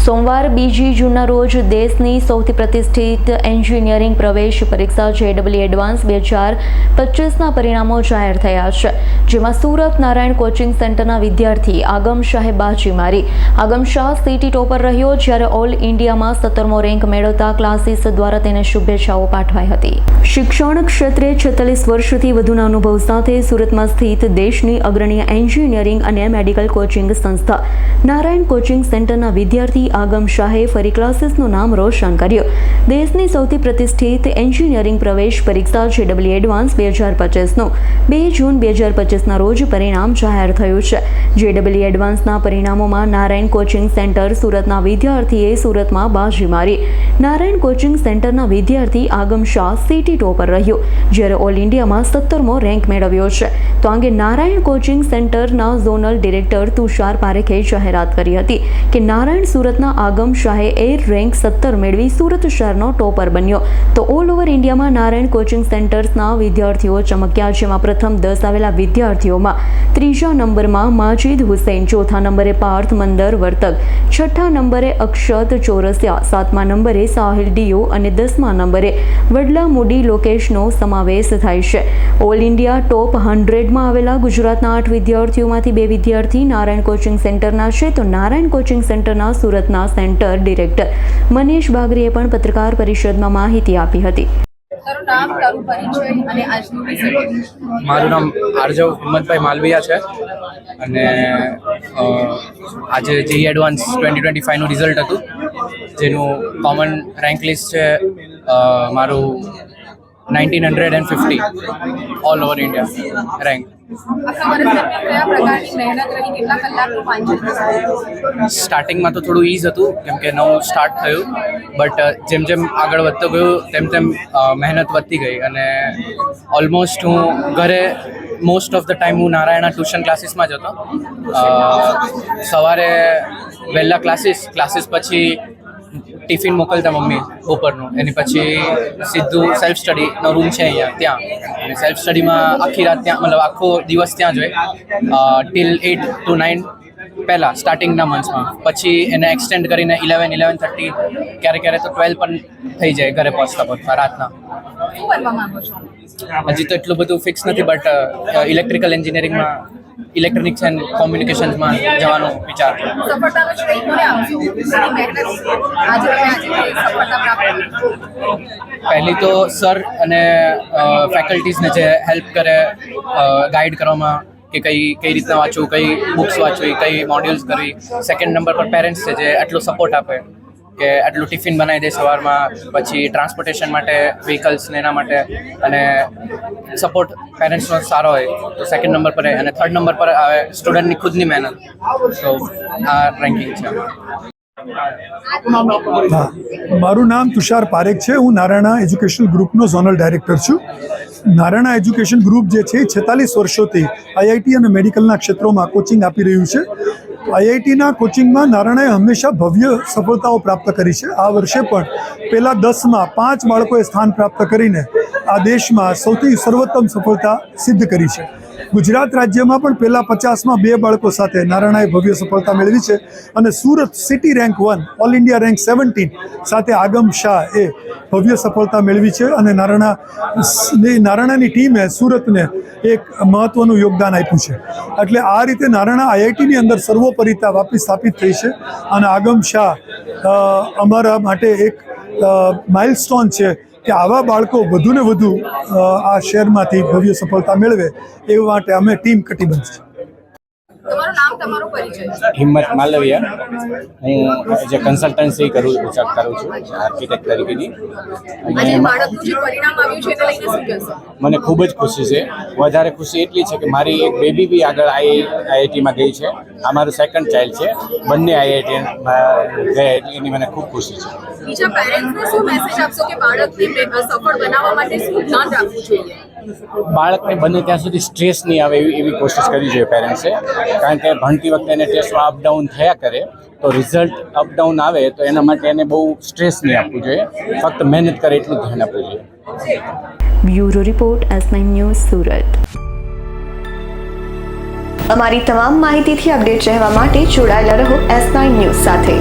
સોમવાર 2 જૂનના રોજ દેશની સૌથી પ્રતિષ્ઠિત એન્જિનિયરિંગ પ્રવેશ પરીક્ષા JEE એડવાન્સ 2025ના પરિણામો જાહેર થયા છે, જેમાં સુરત નારાયણ કોચિંગ સેન્ટરના વિદ્યાર્થી આગમ શાહે બાજી મારી. આગમ શાહ સિટી ટોપર રહ્યો, જ્યારે ઓલ ઇન્ડિયામાં 17મો રેન્ક મેળવતા ક્લાસીસ દ્વારા તેને શુભેચ્છાઓ પાઠવાઈ હતી. શિક્ષણ ક્ષેત્રે 46 વર્ષથી વધુના અનુભવ સાથે સુરતમાં સ્થિત દેશની અગ્રણી એન્જિનિયરિંગ અને મેડિકલ કોચિંગ સંસ્થા નારાયણ કોચિંગ સેન્ટરના વિદ્યાર્થી આગમ શાહે ફરી ક્લાસીસનું નામ રોશન કર્યું. દેશની સૌથી પ્રતિષ્ઠિત એન્જિનિયરિંગ પ્રવેશ પરીક્ષા JEE એડવાન્સ 2025નું 2 જૂન 2025ના રોજ પરિણામ જાહેર થયું છે. JEE એડવાન્સના પરિણામોમાં નારાયણ કોચિંગ સેન્ટર સુરતના વિદ્યાર્થીએ સુરતમાં બાજી મારી. નારાયણ કોચિંગ સેન્ટરના વિદ્યાર્થી આગમ શાહ સિટી ટોપર રહ્યો, જ્યારે ઓલ ઇન્ડિયામાં 17મો રેન્ક મેળવ્યો છે. તો અંગે નારાયણ કોચિંગ સેન્ટરના ઝોનલ ડિરેક્ટર તુષાર પારેખે જાહેરાત કરી હતી કે નારાયણ સુરતના આગમ શાહે એર રેન્ક 17 મેળવી સુરત શહેરનો ટોપર બન્યો. તો ઓલ ઓવર ઇન્ડિયામાં નારાયણ કોચિંગ સેન્ટર્સના વિદ્યાર્થીઓ ચમક્યા, જેમાં પ્રથમ 10 આવેલા વિદ્યાર્થીઓમાં 3જા નંબરમાં માજીદ હુસૈન, 4થા નંબરે પાર્થ મંદર વર્તક, 6ઠ્ઠા નંબરે અક્ષત ચોરસિયા, 7મા નંબરે સાહિલ ડીઓ અને 10મા નંબરે વડલા મુડી લોકેશનો સમાવેશ થાય છે. ઓલ ઇન્ડિયા ટોપ 100માં આવેલા ગુજરાતના 8 વિદ્યાર્થીઓમાંથી 2 વિદ્યાર્થી નારાયણ કોચિંગ સેન્ટરના છે. તો નારાયણ કોચિંગ સેન્ટરના સુરતના સેન્ટર ડિરેક્ટર મનીષ બાગરીએ પણ પત્રકાર પરિષદમાં માહિતી આપી હતી. મારું નામ આરજવ હિંમતભાઈ માલવિયા છે અને આજે JEE એડવાન્સ 2025નું રિઝલ્ટ હતું, જેનું કોમન રેન્ક લિસ્ટ છે મારું 1950 ઓલ ઓવર ઇન્ડિયા રેન્ક. સ્ટાર્ટિંગમાં તો થોડું ઈઝ હતું, કેમ કે નવું સ્ટાર્ટ થયું, બટ જેમ જેમ આગળ વધતો ગયું તેમ તેમ મહેનત વધતી ગઈ અને ઓલમોસ્ટ હું ઘરે મોસ્ટ ઓફ ધ ટાઈમ હું નારાયણા ટ્યુશન ક્લાસીસમાં જ હતો. સવારે વહેલા ક્લાસીસ પછી ટિફિન મોકલતા મમ્મી બપોરનું, એની પછી સીધું સેલ્ફ સ્ટડીનો રૂમ છે અહીંયા ત્યાં, અને સેલ્ફ સ્ટડીમાં આખી રાત ત્યાં, મતલબ આખો દિવસ ત્યાં જ હોય ટિલ 8 to 9 પહેલાં સ્ટાર્ટિંગના મંથ્સમાં. પછી એને એક્સટેન્ડ કરીને 11:30 ક્યારેક તો 12 પણ થઈ જાય ઘરે પહોંચતા રાતના. હજી તો એટલું બધું ફિક્સ નથી, બટ ઇલેક્ટ્રિકલ એન્જિનિયરિંગમાં ઇલેક્ટ્રોનિક્સ એન્ડ કોમ્યુનિકેશન્સમાં જવાનો વિચાર. પહેલી તો સર અને ફેકલ્ટીઝને જે હેલ્પ કરે ગાઈડ કરવામાં, કે કઈ રીતના વાંચવું, કઈ બુક્સ વાંચવી, કઈ મોડ્યુલ્સ કરવી. સેકન્ડ નંબર પર પેરેન્ટ્સ છે જે આટલો સપોર્ટ આપે કે આટલું ટિફિન બનાવી દે સવારમાં, પછી ટ્રાન્સપોર્ટેશન માટે વ્હીકલ્સ ને એના માટે, અને સપોર્ટ પેરેન્ટ્સનો સારો હોય તો સેકન્ડ નંબર પર. અને થર્ડ નંબર પર આવે સ્ટુડન્ટની ખુદની મહેનત. તો આ રેન્કિંગ છે. મારું નામ તુષાર પારેખ છે. હું નારાયણા એજ્યુકેશન ગ્રુપનો ઝોનલ ડાયરેક્ટર છું. નારાયણા એજ્યુકેશન ગ્રુપ જે છે 46 વર્ષોથી IIT અને મેડિકલના ક્ષેત્રોમાં કોચિંગ આપી રહ્યું છે. IITના કોચિંગમાં નારાયણાએ હંમેશા ભવ્ય સફળતાઓ પ્રાપ્ત કરી છે. આ વર્ષે પણ પહેલાં 10માં 5 બાળકોએ સ્થાન પ્રાપ્ત કરીને આ દેશમાં સૌથી સર્વોત્તમ સફળતા સિદ્ધ કરી છે. ગુજરાત રાજ્યમાં પણ પહેલાં 50માં 2 બાળકો સાથે નારાયણાએ ભવ્ય સફળતા મેળવી છે. અને Surat city rank 1, all India rank 17 સાથે આગમ શાહ એ ભવ્ય સફળતા મેળવી છે. અને નારાયણાની ટીમે સુરતને એક મહત્ત્વનું યોગદાન આપ્યું છે. એટલે આ રીતે નારાયણા IITની અંદર સર્વોપરિતા વાપી સ્થાપિત થઈ છે. અને આગમ શાહ અમારા માટે એક માઇલસ્ટોન છે કે આવા બાળકો વધુને વધુ આ શહેરમાંથી ભવ્ય સફળતા મેળવે એ માટે અમે ટીમ કટિબદ્ધ છે. હિંમત માલવિયા. હું જે કન્સલ્ટન્સી કરું છું આર્કિટેક્ટ તરીકેની. મને ખૂબ જ ખુશી છે. વધારે ખુશી એટલી છે કે મારી એક બેબી બી આગળ IITમાં ગઈ છે. આ મારું સેકન્ડ ચાઇલ્ડ છે. બંને IITમાં ગયા એની મને ખૂબ ખુશી છે. બીજા પેરેન્ટ્સને શું મેસેજ આપશો કે બાળકને સફળ બનાવવા માટે શું ધ્યાન રાખવું જોઈએ? બાળકને બને ત્યાં સુધી સ્ટ્રેસ નહીં આવે એવી કોશિશ કરવી જોઈએ પેરેન્ટ્સે. કારણ કે ભણતી વખતે એને ટેસ્ટમાં અપડાઉન થયા કરે તો રિઝલ્ટ અપડાઉન આવે તો એના માટે એને બહુ સ્ટ્રેસ નહીં આપવું જોઈએ. ફક્ત મહેનત કરે એટલું ધ્યાન આપવું જોઈએ. Bureau report S9 news Surat. અમારી તમામ માહિતીથી અપડેટ રહેવા માટે જોડાયેલા રહો S9 ન્યૂઝ સાથે.